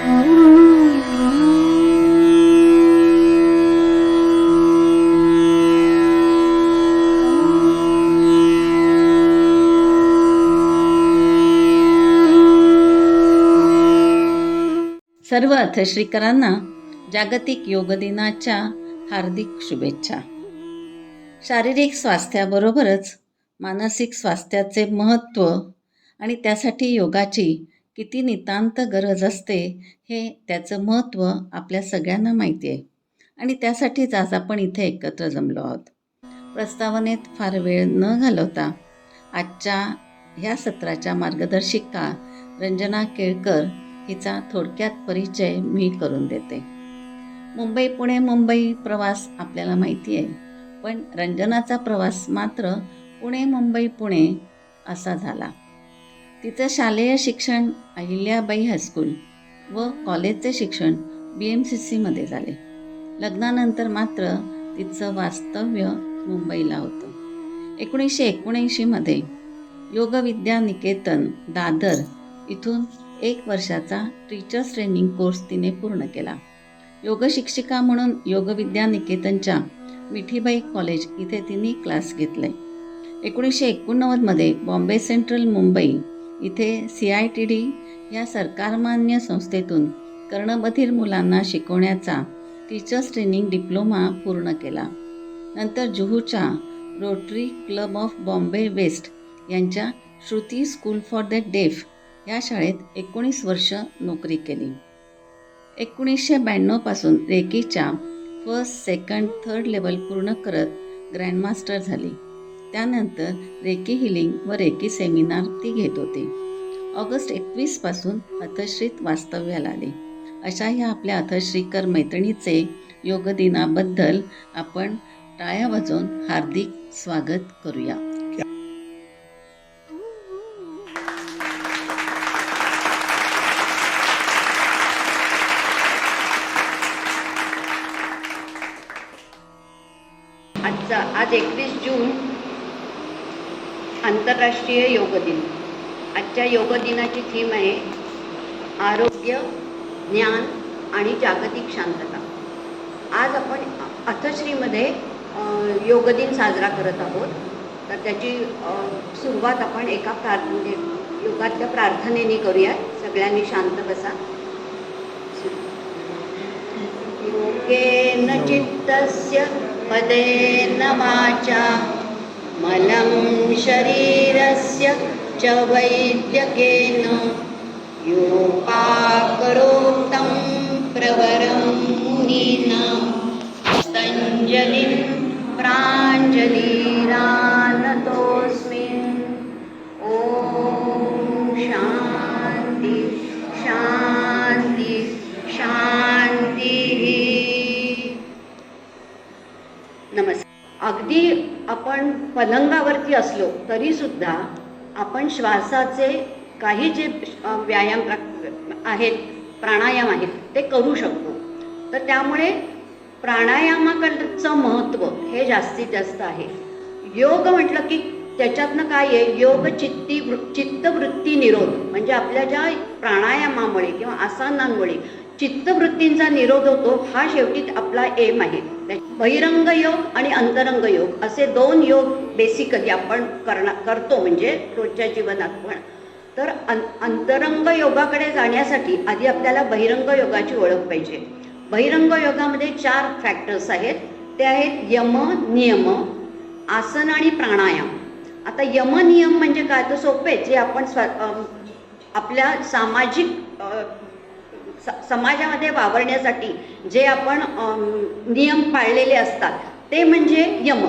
सर्व अथश्रीकरांना जागतिक योग दिनाच्या हार्दिक शुभेच्छा. शारीरिक स्वास्थ्याबरोबरच मानसिक स्वास्थ्याचे महत्त्व आणि त्यासाठी योगाची किती नितांत गरज असते हे त्याचं महत्त्व आपल्या सगळ्यांना माहिती आहे आणि त्यासाठीच आज आपण इथे एकत्र जमलो आहोत. प्रस्तावनेत फार वेळ न घालवता आजच्या ह्या सत्राच्या मार्गदर्शिका रंजना केळकर हिचा थोडक्यात परिचय मी करून देते. मुंबई पुणे मुंबई प्रवास आपल्याला माहिती आहे, पण रंजनाचा प्रवास मात्र पुणे मुंबई पुणे असा झाला. तिचं शालेय शिक्षण अहिल्याबाई हायस्कूल व कॉलेजचे शिक्षण BMCCमध्ये झाले. लग्नानंतर मात्र तिचं वास्तव्य मुंबईला होतं. 1979मध्ये योगविद्या निकेतन दादर इथून 1 वर्षाचा टीचर्स ट्रेनिंग कोर्स तिने पूर्ण केला. योगशिक्षिका म्हणून योगविद्या निकेतनच्या मिठीबाई कॉलेज इथे तिने क्लास घेतले. 1989मध्ये बॉम्बे सेंट्रल मुंबई इथे CITD या सरकारमान्य संस्थेतून कर्णबधिर मुलांना शिकवण्याचा टीचर्स ट्रेनिंग डिप्लोमा पूर्ण केला. नंतर जुहूच्या rotary club of Bombay west यांच्या श्रुती स्कूल फॉर द डेफ या शाळेत 19 वर्ष नोकरी केली. 1992 पासून रेकीच्या फर्स्ट, सेकंड, थर्ड लेवल पूर्ण करत ग्रँडमास्टर झाली. त्यानंतर रेकी हिलिंग व रेकी सेमिनार ती घेत होती. ऑगस्ट 21 पासून अथश्रीत वास्तव्याला आली. अशा ह्या आपल्या अथश्रीकर मैत्रिणीचे योग दिनाबद्दल आपण टाळ्या वाजवून हार्दिक स्वागत करूया. आज 21 जून आंतरराष्ट्रीय योग दिन. आजच्या योग दिनाची थीम आहे आरोग्य, ज्ञान आणि जागतिक शांतता. आज आपण अथश्रीमध्ये योग दिन साजरा करत आहोत. तर त्याची सुरुवात आपण एका योगातल्या प्रार्थनेने करूया. सगळ्यांनी शांत बसा. योगेन चित्तस्य पदेन वाचा मलं शरीरस्य च वैद्यकेन योपाकरोक्तं प्रवरं मुनिना पतञ्जलिं प्राञ्जलिरानतोऽस्मि. ॐ शान्ति शान्ति शान्तिः. नमस्कार. अगदी आपण पलंगावरती असलो तरी सुद्धा आपण श्वासाचे काही जे व्यायाम आहेत, प्राणायाम आहेत, ते करू शकतो. तर त्यामुळे प्राणायामाकडचं महत्त्व हे जास्तीत जास्त आहे. योग म्हटलं की त्याच्यातनं काय आहे, योग चित्तवृत्ती निरोध. म्हणजे आपल्या ज्या प्राणायामामुळे किंवा आसनांमुळे चित्तवृत्तींचा निरोध होतो, हा शेवटी आपला एम आहे. बहिरंग योग आणि अंतरंग योग असे 2 योग बेसिकली आपण करतो म्हणजे रोजच्या जीवनात. पण तर अंतरंग योगाकडे जाण्यासाठी आधी आपल्याला बहिरंग योगाची ओळख पाहिजे. बहिरंग योगामध्ये 4 फॅक्टर्स आहेत. ते आहेत यम, नियम, आसन आणि प्राणायाम. आता यम नियम म्हणजे काय, तर सोपे, जे आपण आपल्या सामाजिक समाजामध्ये वावरण्यासाठी जे आपण नियम पाळलेले असतात ते म्हणजे यम.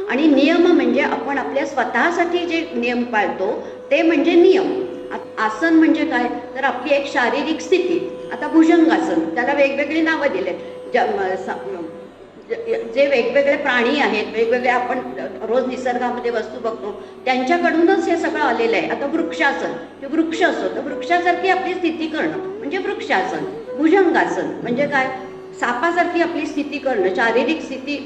आणि नियम म्हणजे आपण आपल्या स्वतःसाठी जे नियम पाळतो ते म्हणजे नियम. आसन म्हणजे काय, तर आपली एक शारीरिक स्थिती. आता भुजंगासन, त्याला वेगवेगळी नावं दिलेत. जे वेगवेगळे प्राणी आहेत, वेगवेगळे आपण रोज निसर्गामध्ये वस्तू बघतो, त्यांच्याकडूनच हे सगळं आलेलं आहे. आता वृक्षासन, वृक्ष असो तर वृक्षासारखी आपली स्थिती करणं म्हणजे वृक्षासन. भुजंगासन म्हणजे काय, सापासारखी आपली स्थिती करणं, शारीरिक स्थिती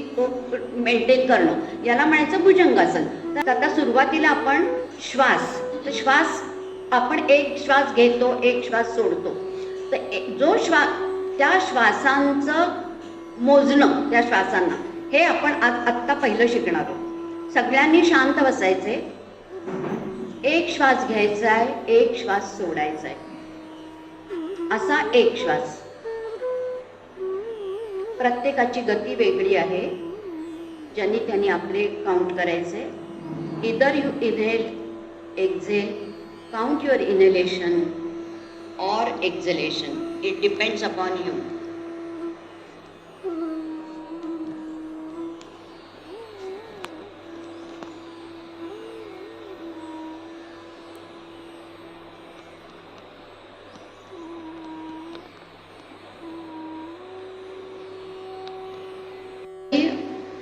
मेंटेन करणं, याला म्हणायचं भुजंगासन. तर आता सुरुवातीला आपण श्वास, तर श्वास आपण एक श्वास घेतो, एक श्वास सोडतो. तर जो त्या श्वासांचं मोजणं, त्या श्वासांना, हे आपण आत्ता पहिलं शिकणार आहोत. सगळ्यांनी शांत बसायचे. एक श्वास घ्यायचा आहे, एक श्वास सोडायचा आहे, असा एक श्वास. प्रत्येकाची गती वेगळी आहे. ज्यांनी त्यांनी आपले काउंट करायचे. Either you inhale, exhale, count your inhalation or exhalation. It depends upon you.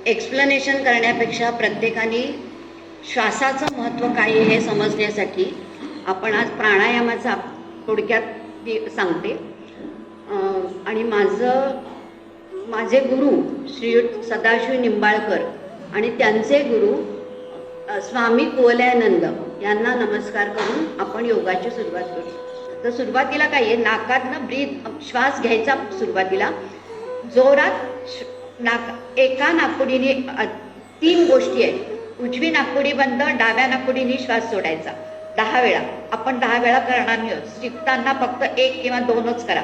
Explanation करण्यापेक्षा प्रत्येकाने श्वासाचं महत्त्व काय आहे हे समजण्यासाठी आपण आज प्राणायामाचा थोडक्यात सांगते. आणि माझे गुरु श्री सदाशिव निंबाळकर आणि त्यांचे गुरु स्वामी कुवलयानंद यांना नमस्कार करून आपण योगाची सुरुवात करू. तर सुरुवातीला काय आहे, नाकातनं श्वास घ्यायचा. सुरुवातीला जोरात एका नाकपुडीने 3 गोष्टी आहेत. उजवी नाकपुडी बंद, डाव्या नाकपुडीने श्वास सोडायचा 10 वेळा. आपण 10 वेळा करणार नाही. शिकताना फक्त 1 किंवा 2च करा.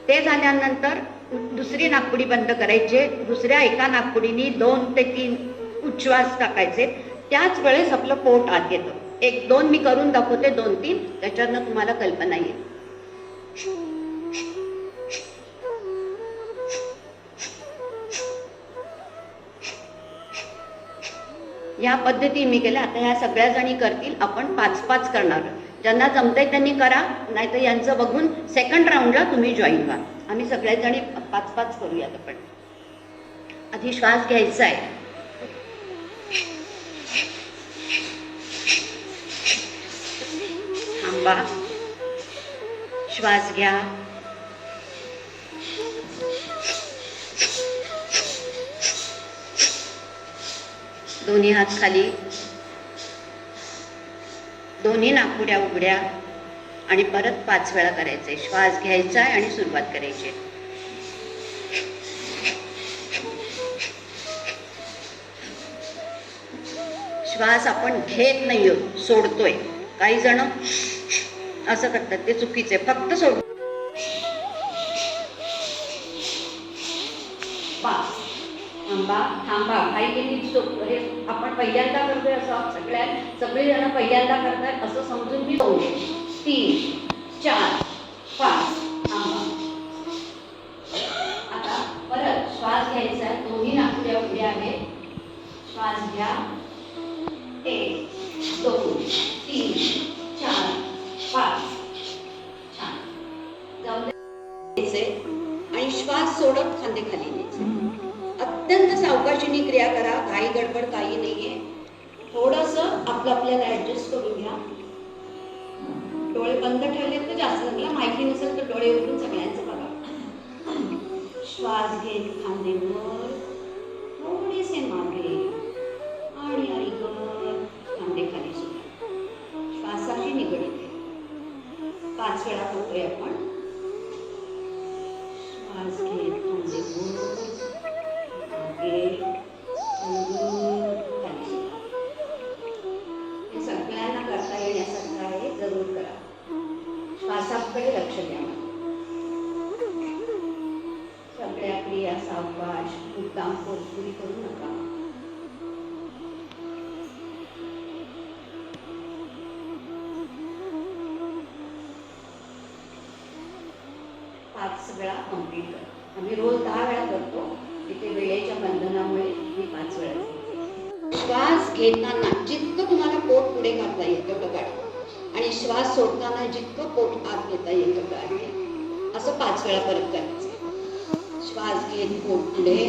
ते झाल्यानंतर दुसरी नाकपुडी बंद करायचे. दुसऱ्या एका नाकपुडीने 2 ते 3 उच्छ्वास टाकायचे. त्याच वेळेस आपलं पोट आत येतं. 1-2 मी करून दाखवते, 2-3, त्याच्यातनं तुम्हाला कल्पना येईल. या पद्धती मी केल्या. आता ह्या सगळ्या जणी करतील. आपण 5-5 करणार. ज्यांना जमतंय त्यांनी करा, नाहीतर यांचं बघून सेकंड राऊंडला तुम्ही जॉईन व्हा. आम्ही सगळ्या जणी 5-5 करूयात. आपण आधी श्वास घ्यायचा आहे. थांबा, श्वास घ्या. दोन्ही हात खाली, दोन्ही नाकपुड्या उघड्या आणि परत 5 वेळा करायचे. श्वास घ्यायचा आहे आणि सुरुवात करायची. श्वास आपण घेत नाही आहोत, सोडतोय. काही जण असं करतात, ते चुकीचे. फक्त सोड. थांबा. हे आपण पहिल्यांदा करतोय असं सगळेजण पहिल्यांदा करतात असं समजून मी 2, 3, 4, 5. थांबा. आता परत श्वास घ्यायचा आहे. दोन्ही नाकपुड्या उघड्या आहेत. श्वास घ्या. 1, 2, 3, 4, 5. छान. जाऊन द्यायचे आणि श्वास सोडत खांदे खाली न्यायचे. अत्यंत सावकाशीने क्रिया करा. काही गडबड काही नाहीये. थोडंसं आपल्याला ऍडजस्ट करून घ्या. डोळे बंद ठेवले तर जास्त चांगला. माहिती नसेल तर डोळे उघडून सगळ्यांचं बघा. श्वास घेत खांदे वर, थोडेसे मागे आणि ऐकत खांदे खाली सुद्धा. श्वासाशी निगडीत आहे. 5 वेळा करतोय आपण. श्वास घेत खांदे वर, हे सगळ्यांना करता येण्यासारखं आहे. जरूर करा. श्वासाकडे लक्ष द्या. सगळ्या क्रिया सावकाश, मुद्दाम पोटपुरी करू नका. वेळा कंप्लीट करा. आम्ही रोज 10 वेळा करतो. तिथे वेळेच्या बंधनामुळे मी 5 वेळा. श्वास घेताना जितकं तुम्हाला पोट पुढे काढता येईल तेवढं काढा आणि श्वास सोडताना जितकं पोट आत घेता येईल तेवढं काढा. असं 5 वेळा परत करायचं. श्वास घेत पोट पुढे,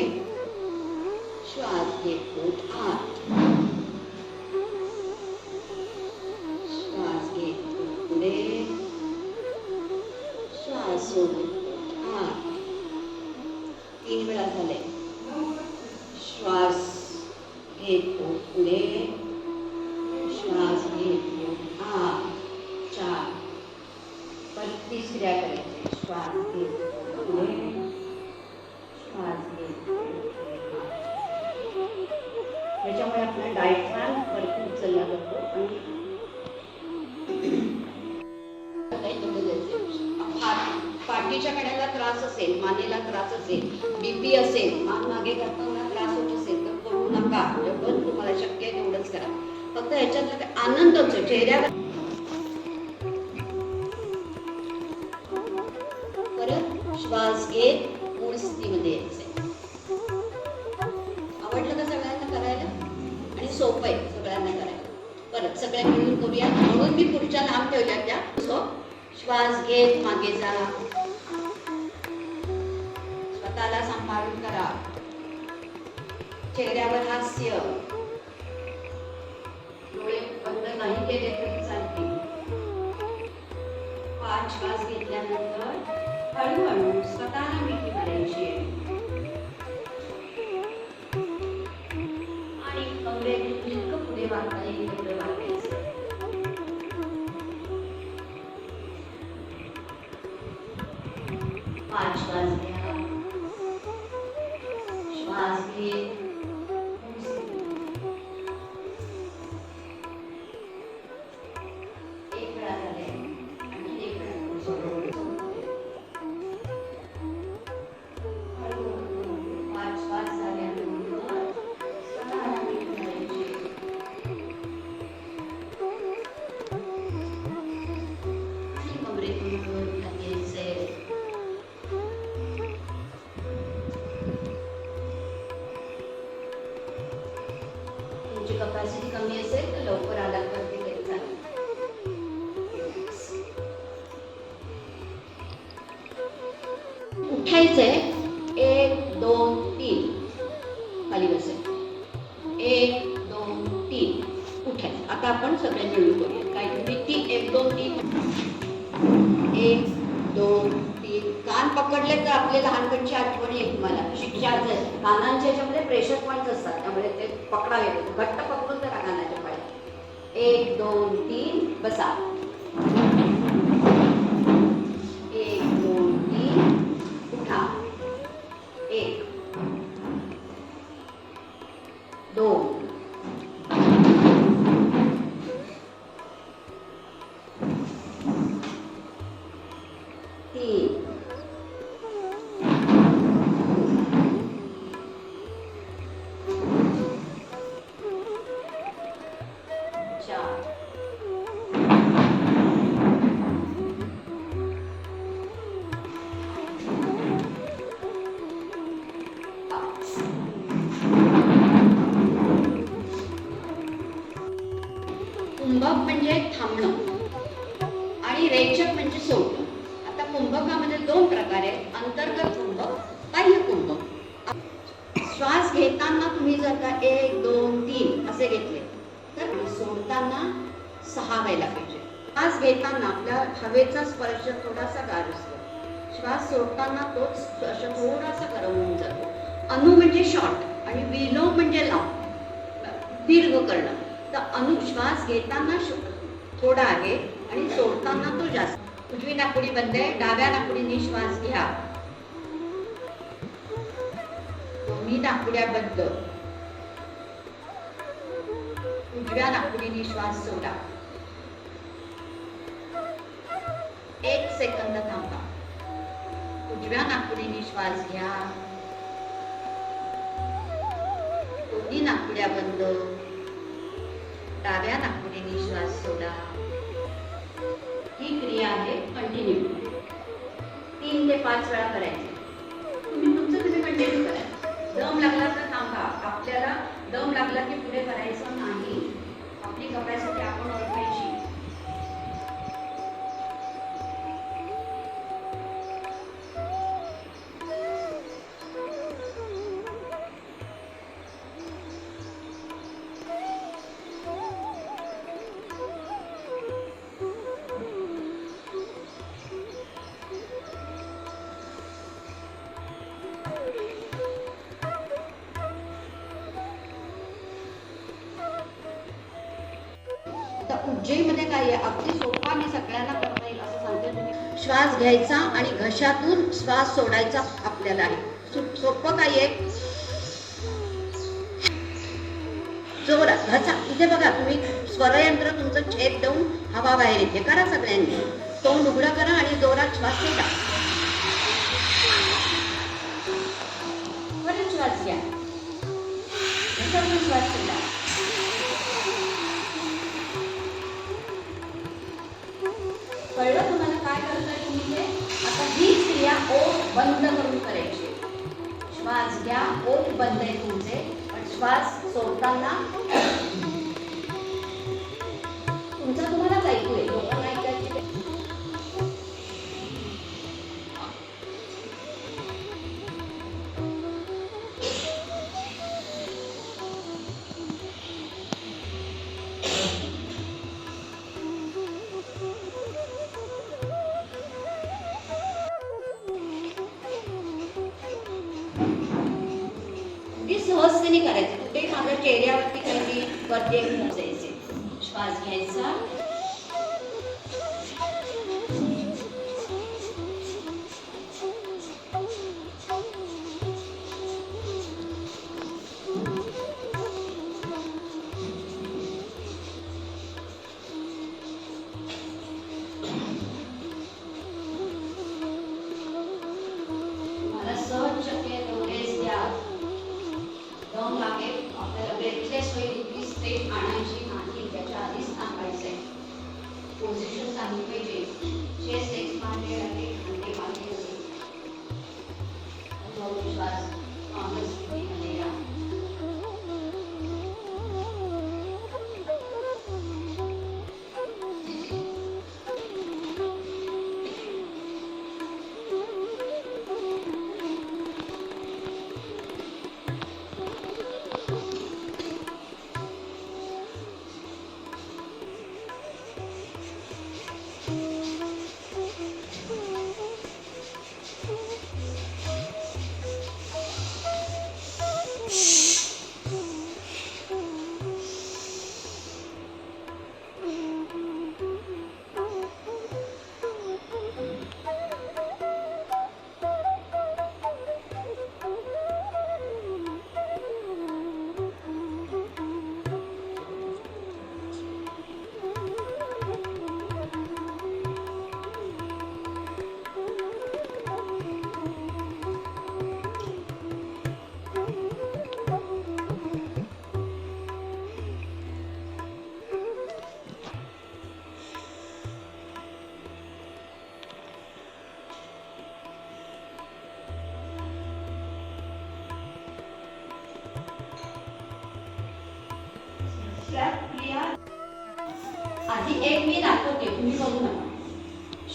श्वास घेत पोट आत, श्वास घेत पोट पुढे, श्वास सोडून पोट आत. 3 वेळा झाले. श्वास घेत पोट पुढे, श्वास घेत पोट आत. 4. परत 3 क्रिया करायची. श्वास घेत पुढे, श्वास घेत. त्याच्यामुळे आपला डायफ्राम वरती उचलला जातो आणि पाठीच्या कड्याला त्रास असेल, मानेला त्रास असेल, बीपी असेल, मान मागे करताना त्रास होत असेल तर करू नका. जेवढं तुम्हाला शक्य आहे तेवढंच करा. फक्त ह्याच्यातला आनंदच चेहऱ्यावर. परत श्वास घेत मूळ स्थितीमध्ये यायचंय. आवडलं का सगळ्यांना करायला? आणि सोपं आहे सगळ्यांना करायला. परत सगळ्या मिळून करूया. म्हणून मी पुढच्या लांब ठेवल्या त्या. श्वास घेत मागे जा, स्वतःला सांभाळून करा. चेहऱ्यावर हास्य, डोळे बंद नाही केले तरी चालतील. 5 श्वास घेतल्यानंतर हळूहळू स्वतःला मिठी मारायची आणि कमरेतून जितकं पुढे वाकता येईल तेवढं वाकायचं. 5 श्वास घ्या, श्वास घेत एक वेळा झाले आणि एक वेळा 5 श्वास झाल्यानंतर स्वतःला मिठी मारायची आणि कमरेतून वर खाली यायचंय. तुमची कपॅसिटी कमी असेल तर लवकर आलात वरती तरी चालेल. उठायचंय. 1 2 3 खाली बसायचं. 1 2 3 उठायचं. आता आपण सगळे मिळून करूया. काय किती? 1 2 3 1 2 3. कान पकडले तर आपले लहानपणची आठवण येईल तुम्हाला. शिक्षा कानांच्या याच्यामध्ये प्रेशर पॉईंट्स असतात, त्यामुळे ते पकडावे लागतात. घट्ट पकडून तर कानाच्या पायात. 1 2 3 बसा. 1 2 3 उठा. 1 2 3 4 कुंभक म्हणजे थांबणं आणि रेचक म्हणजे सोडणं. आता कुंभकामध्ये 2 प्रकार आहेत. अंतर्गत कुंभक, बाह्य कुंभक. श्वास घेताना तुम्ही जर का 1 2 3 असे घेतले तर सोडताना 6 व्हायला पाहिजे. श्वास घेताना आपल्या हवेचा स्पर्श थोडासा गार असतो. श्वास सोडताना तोच स्पर्श थोडासा गरम होऊन जातो. अनु म्हणजे शॉर्ट आणि विलोम म्हणजे लांब, दीर्घ करणं. तर अनुश्वास घेताना थोडा आहे आणि सोडताना तो जास्त. उजवी नाकपुडी बंद आहे. डाव्या नाकपुडीने श्वास घ्या. दोन्ही नाकपुड्या बंद. उजव्या नाकपुडीने श्वास सोडा. 1 सेकंद थांबा. उजव्या नाकपुडीने श्वास घ्या. दोन्ही नाकपुड्या बंद. डाव्या नाकपुडीने श्वास सोडा. ही क्रिया आहे कंटिन्यू. 3 ते 5 वेळा करायची. तुम्ही कंटिन्यू करा. दम लागला तर थांबा. आपल्याला दम लागला की पुढे करायचं नाही. आपली कपॅसिटी आपण ओळखायची. उज्जैनमध्ये काय आहे, अगदी सोपा मी सगळ्यांना करता येईल असं सांगते. तुम्ही श्वास घ्यायचा आणि घशातून श्वास सोडायचा आपल्याला आहे. सोपं काय आहे? जोरात घसा. इथे बघा, तुम्ही स्वरयंत्र तुमचं छेद देऊन हवा बाहेर येते. करा सगळ्यांनी. तोंड उघडं करा आणि जोरात श्वास सोडा. परत श्वास घ्या. घशातून श्वास सोडा. कळलं तुम्हाला काय करताय तुम्ही ते? आता ही क्रिया ओठ बंद करून करायची. श्वास घ्या, ओठ बंद आहे तुमचे, पण श्वास सोडताना तुमचं तुम्हालाच ऐकू येईल. लोकांना ऐकायची सहजतेने करायचं. कुठेही माझ्या चेहऱ्यावरती काही वरती मोजायचे. श्वास घ्यायचा, मला सहज शक्य तेवढेच द्या. दम लागेल, आपल्याला ब्रेथलेस होईल. इतकी स्ट्रेट आणायची नाही, त्याच्या आधीच थांबायचंय. पोझिशन चांगली पाहिजे. चेस्ट एक्सपांडेड आहे, खांदे मागे होते. श्वास मागे स्थितीमध्ये या. आधी एक मी दाखवते, तुम्ही बघू नका.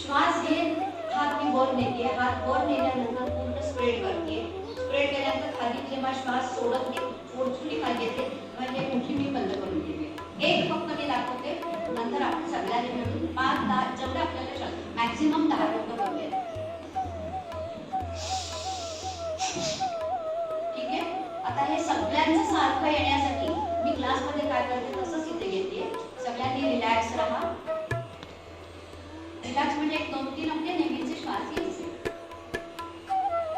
श्वास घेत हात मी वर नेते. हात वर नेल्यानंतर पूर्ण स्प्रेड करते. स्प्रेड केल्यानंतर खाली जेव्हा श्वास सोडत घेते, फोर्सफुली खाली येते, म्हणजे मुठी मी बंद करून घेते. एक फक्त मी दाखवते, नंतर आपण सगळ्यांनी मिळून 5-10 जेवढे आपल्याला मॅक्झिमम 10 लोक करूया. ठीक आहे. आता हे सगळ्यांचं सारखं येण्यासाठी मी क्लासमध्ये काय करते तसंच इथे घेते. सगळ्यांनी रिलॅक्स राहा. रिलॅक्स म्हणजे 1-2-3 आपले नेहमीचे श्वास घ्यायचे.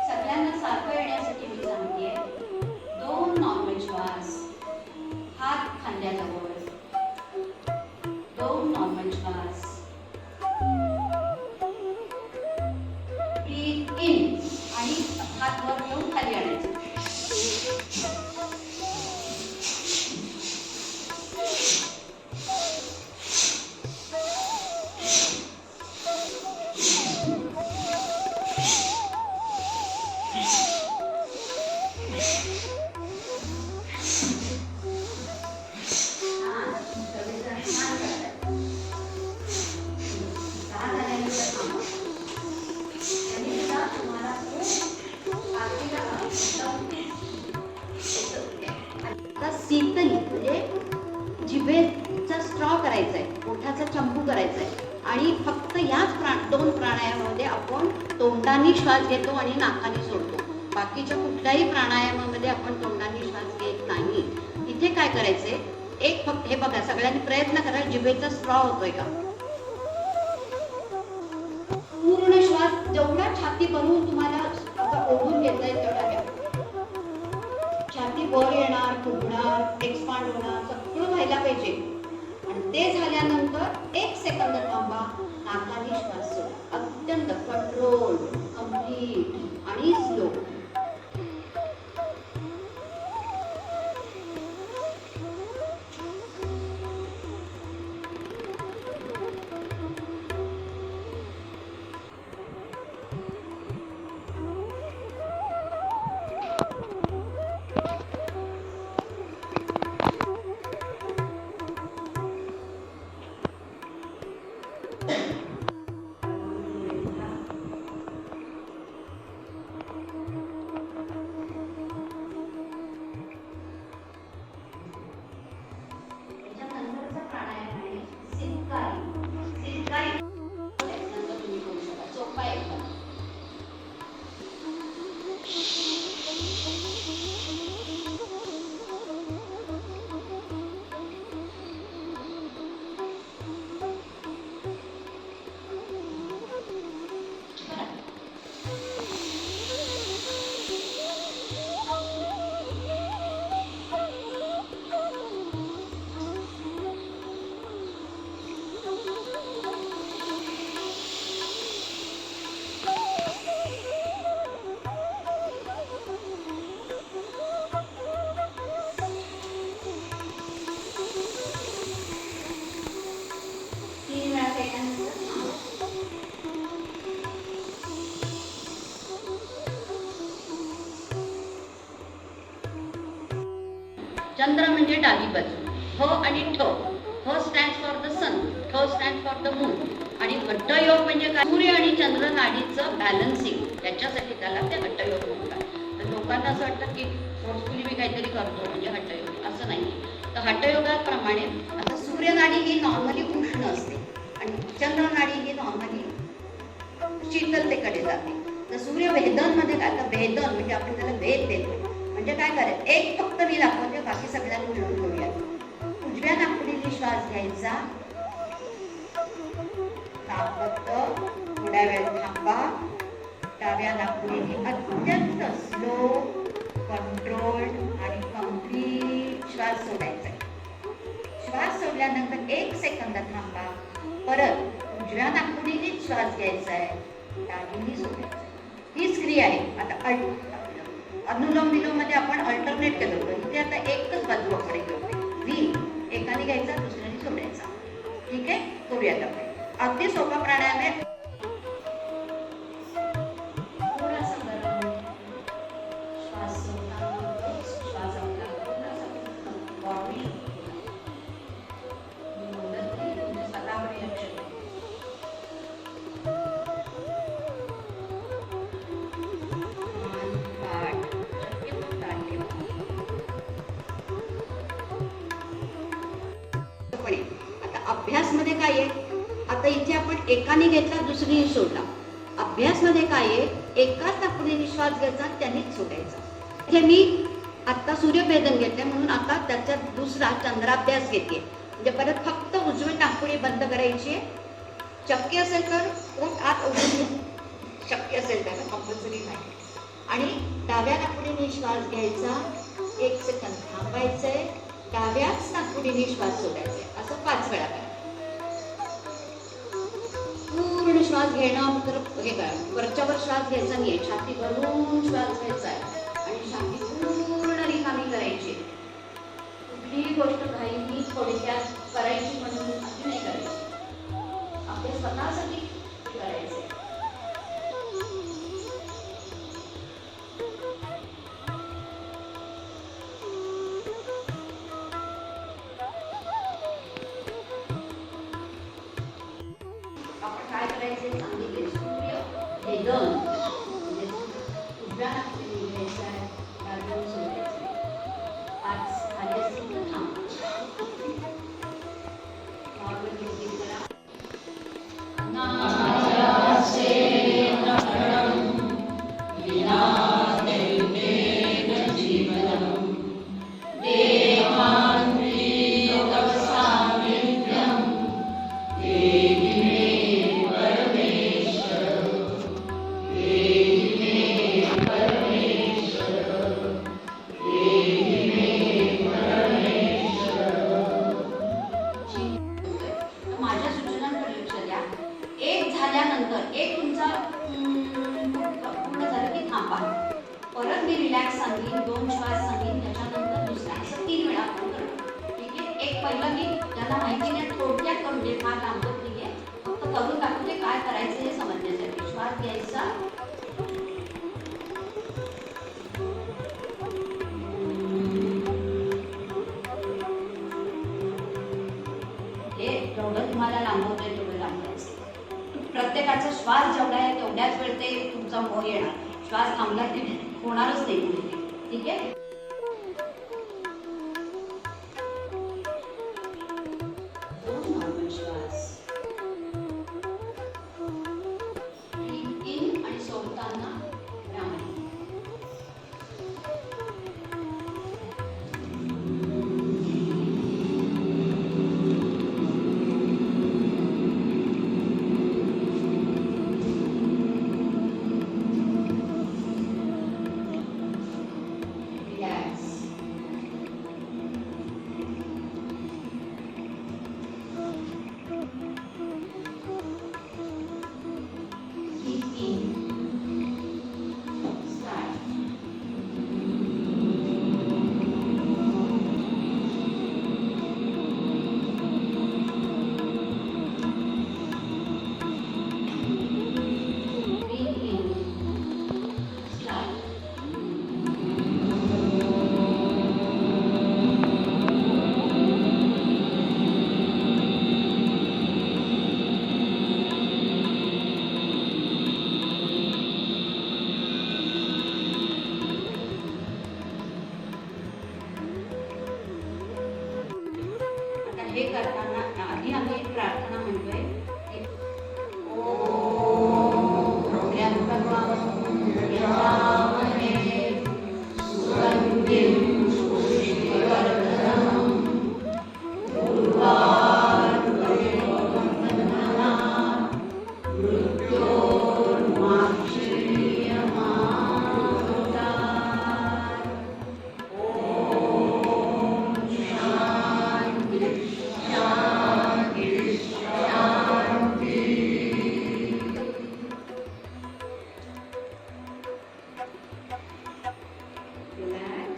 सगळ्यांना सारखं येण्यासाठी मी सांगते 2 नॉर्मल श्वास, हात खांद्याजवळ. 2 नॉर्मल श्वास. ब्रीथ इन आणि हात वर घेऊन खाली आणायचे. शीतली म्हणजे जिभेचा स्ट्रॉ करायचा आहे, ओठाचा चंपू करायचा आहे आणि फक्त याच 2 प्राणायामामध्ये आपण तोंडाने श्वास घेतो आणि नाकाने सोडतो. बाकीच्या कुठल्याही प्राणायामामध्ये आपण तोंडाने श्वास घेत नाही. इथे काय करायचंय, एक फक्त हे बघा, सगळ्यांनी प्रयत्न करा, जिभेचा स्ट्रॉ होतोय का. पूर्ण जेवढा छाती बनवून तुम्हाला असं ओढून घेता येईल तेवढा घ्या. छाती वर येणार, फुगणार, एक्सपांड होणार, सगळं व्हायला पाहिजे. आणि ते झाल्यानंतर 1 सेकंद थांबा, नाकाने श्वास सोडा. अत्यंत कंट्रोल, कम्प्लीट आणि स्लो. त्याच्यानंतरचा प्राणायाम आहे सिंहकारी. सिंहकारी नंतर तुम्ही करू शकता. सोपा आहे एकदम. तीन वेळा केल्यानंतर चंद्र म्हणजे डावी बाजू. ह आणि ठ. ह स्टँड फॉर द सन, ठ स्टँड फॉर द मून. आणि हठयोग म्हणजे काय? सूर्य आणि चंद्र नाडीचं बॅलन्सिंग. त्याच्यासाठी त्याला ते हठयोग म्हणतात. तर लोकांना असं वाटतं की फोर्सफुली मी काहीतरी करतो म्हणजे हठयोग. असं नाही. तर हठयोगाप्रमाणे आता सूर्य नाडी ही नॉर्मली उष्ण असते आणि चंद्र नाडी ही नॉर्मली शीतलतेकडे जाते. तर सूर्य भेदनमध्ये काय? तर भेदन म्हणजे आपण त्याला भेद देतो. म्हणजे काय करायचं? एक फक्त मी दाखवते, बाकी सगळ्यांना मिळून घेऊया. उजव्या नाकपुडीने श्वास घ्यायचा, नाकबंद, थोड्या वेळ थांबा. डाव्या नाकपुडीने अत्यंत स्लो, कंट्रोल्ड आणि कम्प्लीट श्वास सोडायचा. श्वास सोडल्यानंतर 1 सेकंद थांबा. परत उजव्या नाकपुडीने श्वास घ्यायचा आहे, डावीने सोडायचा. हीच क्रिया आहे. आता अनुलोम विलोम मध्ये आपण अल्टरनेट केलं होतं. इथे आता एकच बाजू आपण घेऊ. व्ही एकाने घ्यायचा, दुसऱ्याने सोडायचा. ठीक आहे, करूयात आपण. अगदी सोपा प्राणायाम आहे. थोडासा गरम श्वास सोडताना श्वास आपला थोडासा बॉडी बोलत नाही, म्हणजे स्वतःकडे लक्ष द्या. आता अभ्यासमध्ये काय आहे? आता इथे आपण एकाने घेतला, दुसरीने सोडला. अभ्यासमध्ये काय आहे? एकाच नाकपुडीने श्वास घ्यायचा, त्यानेच सोडायचा. इथे मी आता सूर्यभेदन घेतले म्हणून आता त्याचा दुसरा चंद्राभ्यास घेते. म्हणजे परत फक्त उजवी नाकपुडी बंद करायची. शक्य असेल तर पोट आत ओढून, शक्य असेल तर कंपल्सरी नाही. आणि डाव्या नाकपुडीने श्वास घ्यायचा, 1 सेकंद थांबायचंय, डाव्याच नाकपुडीने श्वास सोडायचे. असं 5 वेळा करा. पूर्ण श्वास घेणं तर हे करा. वरच्यावर श्वास घ्यायचा नाहीये, छाती भरून श्वास घ्यायचा आहे आणि छाती पूर्ण रिकामी करायची. कुठलीही गोष्ट घाईनी थोडक्यात करायची म्हणून अशी नाही करायची. आपल्या स्वतःसाठी करायचे. आपण काय करायचे? सांगितले. सूर्य भेदन म्हणजे रिलॅक्स सांगेन, 2 श्वास सांगेन, त्याच्यानंतर दुसरा, असं 3 वेळा आपण करणार. ठीक आहे. एक पहिलं मी ज्यांना माहिती नाही थोडक्यात करून दे, फार लांबत नाहीये, फक्त करून दाखवते काय करायचं हे समजण्यासाठी. श्वास घ्यायचा, हे जेवढं तुम्हाला लांबवता येईल तेवढं लांबवायचं. प्रत्येकाचा श्वास जेवढा आहे तेवढ्याच वेळ ते तुमचा मोह येणार. श्वास थांबला की होणारच नाही पुढे ते. ठीक आहे. दोन नॉर्मल श्वास. ब्रीथ इन आणि सोडताना त्यामध्ये. Relax. Breathe in. Start. Breathe in. Start. आता हे करताना आधी आम्ही एक प्रार्थना म्हणतोय. ओम यजामहे सुगन्धिं पुष्टिवर्धनम् उर्वारुकमिव मृत्योर्माक्षीयमामृतात्. ओम शांति शांति शांति. Relax.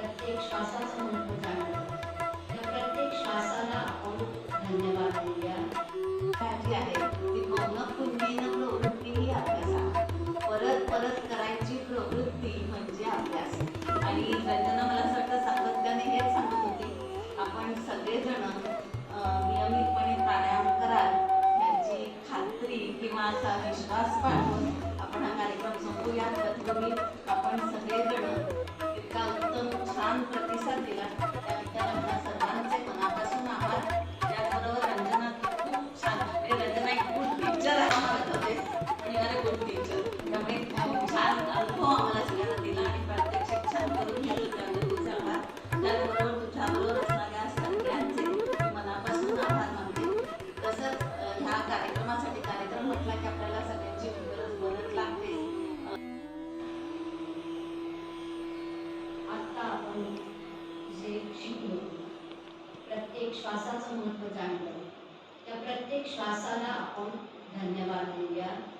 प्रत्येक श्वासाचं महत्त्व जाणलं. त्या प्रत्येक श्वासाला आपण धन्यवाद देऊया. जी आहे ती मौन कुंडीनं प्रवृत्ती ही अभ्यासा. परत परत करायची प्रवृत्ती म्हणजे अभ्यास. आणि रंजना मला असं वाटतं सातत्याने हेच सांगत होती, आपण सगळेजण नियमितपणे प्राणायाम कराल याची खात्री किंवा असा विश्वास बाळगून आपण हा कार्यक्रम संपूया. तत्पूर्वी आपण सगळेजण इतका उत्तम छान प्रतिसाद दिला त्याबद्दल आपल्या सर्वांचे मनापासून आभार. त्याचबरोबर रंजना खूप छान, रंजना एक गुड टीचर आहे म्हणत होते आणि अरे गुड टीचर, त्यामुळे खूप छान अनुभव आम्हाला सगळ्यांना दिला आणि प्रात्यक्षिक छान करून घेतलं त्याबद्दल तुझे आभार. त्याचबरोबर तुझ्याबरोबर असणाऱ्या सगळ्यांचे मनापासून आभार मानते. तसंच ह्या कार्यक्रमासाठी कार्यक्रम म्हटला की आपल्याला सगळ्यांची मदत लागते. आता आपण जे शिकलो, प्रत्येक श्वासाचं महत्त्व जाणलं, त्या प्रत्येक श्वासाला आपण धन्यवाद देऊया.